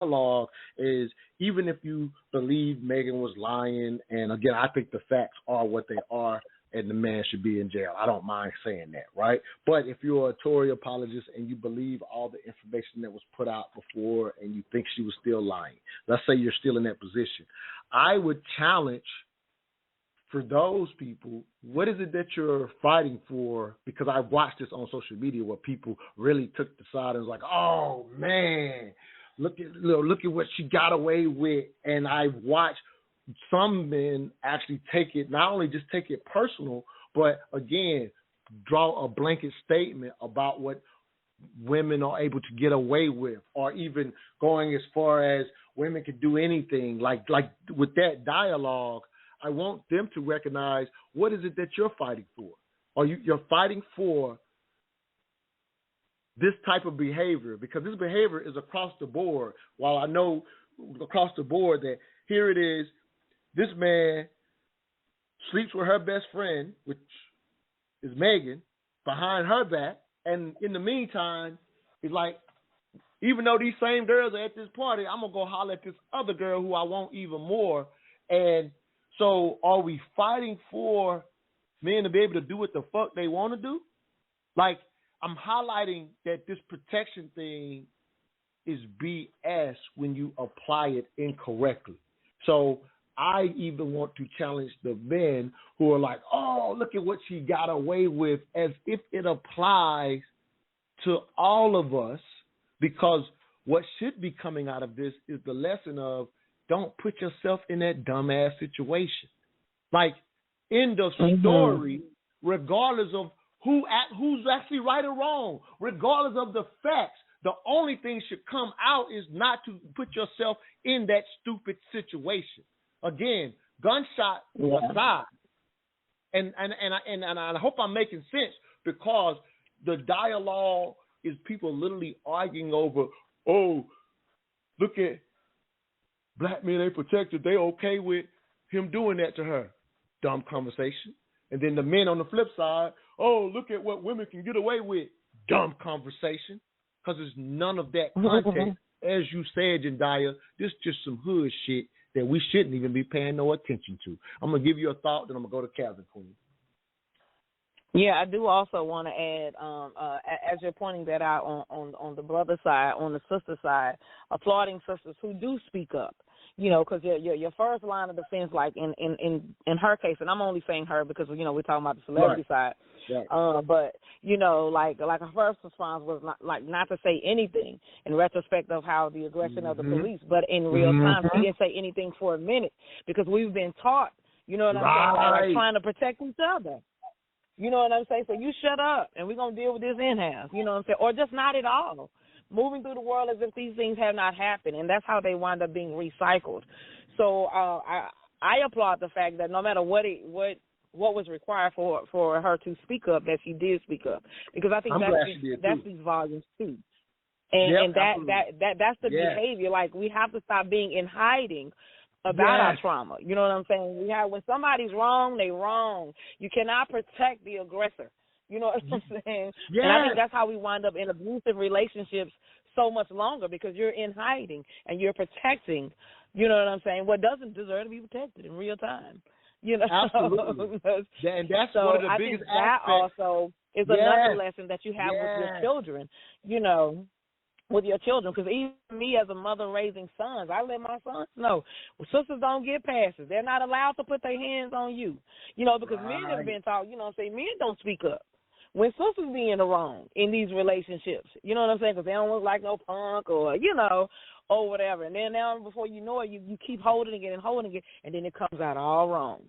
dialogue is, even if you believe Megan was lying, and again, I think the facts are what they are, and the man should be in jail. I don't mind saying that, right? But if you're a Tory apologist and you believe all the information that was put out before and you think she was still lying, let's say you're still in that position, I would challenge for those people, what is it that you're fighting for? Because I watched this on social media where people really took the side and was like, "Oh man, look at what she got away with." And I watched some men actually take it, not only just take it personal, but again, draw a blanket statement about what women are able to get away with, or even going as far as women can do anything. Like with that dialogue, I want them to recognize, what is it that you're fighting for? Are you're fighting for this type of behavior? Because this behavior is across the board. While I know across the board that here it is, this man sleeps with her best friend, which is Megan, behind her back, and in the meantime, he's like, even though these same girls are at this party, I'm gonna go holler at this other girl who I want even more. And so are we fighting for men to be able to do what the fuck they want to do? Like, I'm highlighting that this protection thing is BS when you apply it incorrectly. So I even want to challenge the men who are like, "Oh, look at what she got away with," as if it applies to all of us, because what should be coming out of this is the lesson of, don't put yourself in that dumbass situation. Like, end of story, regardless of who's actually right or wrong, regardless of the facts, the only thing should come out is not to put yourself in that stupid situation. Again, gunshot aside, and I hope I'm making sense, because the dialogue is people literally arguing over, "Oh, look at black men ain't protected. They okay with him doing that to her." Dumb conversation. And then the men on the flip side, "Oh, look at what women can get away with." Dumb conversation. Because there's none of that context. As you said, Jendayi, this is just some hood shit that we shouldn't even be paying no attention to. I'm going to give you a thought, then I'm going to go to Calvin Queen. Yeah, I do also want to add, as you're pointing that out on the brother side, on the sister side, applauding sisters who do speak up. You know, because your first line of defense, like in her case, and I'm only saying her because, you know, we're talking about the celebrity side. Right. But, you know, like her first response was not to say anything in retrospect of how the aggression of the police. But in real time, she didn't say anything for a minute, because we've been taught, you know what I'm saying, like trying to protect each other. You know what I'm saying? So you shut up, and we're going to deal with this in-house, you know what I'm saying? Or just not at all. Moving through the world as if these things have not happened, and that's how they wind up being recycled. So I applaud the fact that no matter what was required for her to speak up, that she did speak up, because I think that speaks volumes too. And that's the behavior. Like, we have to stop being in hiding about our trauma. You know what I'm saying? When somebody's wrong, they wrong. You cannot protect the aggressor. You know what I'm saying? Yeah. And I think that's how we wind up in abusive relationships so much longer, because you're in hiding and you're protecting, you know what I'm saying, what doesn't deserve to be protected in real time. You know? Absolutely. And that's so one of the I biggest think that aspects. Also is another lesson that you have with your children, you know, with your children, because even me as a mother raising sons, I let my sons know, sisters don't get passes. They're not allowed to put their hands on you, you know, because men have been taught, you know, say men don't speak up when sisters be in the wrong in these relationships, you know what I'm saying, because they don't look like no punk or, you know, or whatever. And then now before you know it, you keep holding it and holding it, and then it comes out all wrong.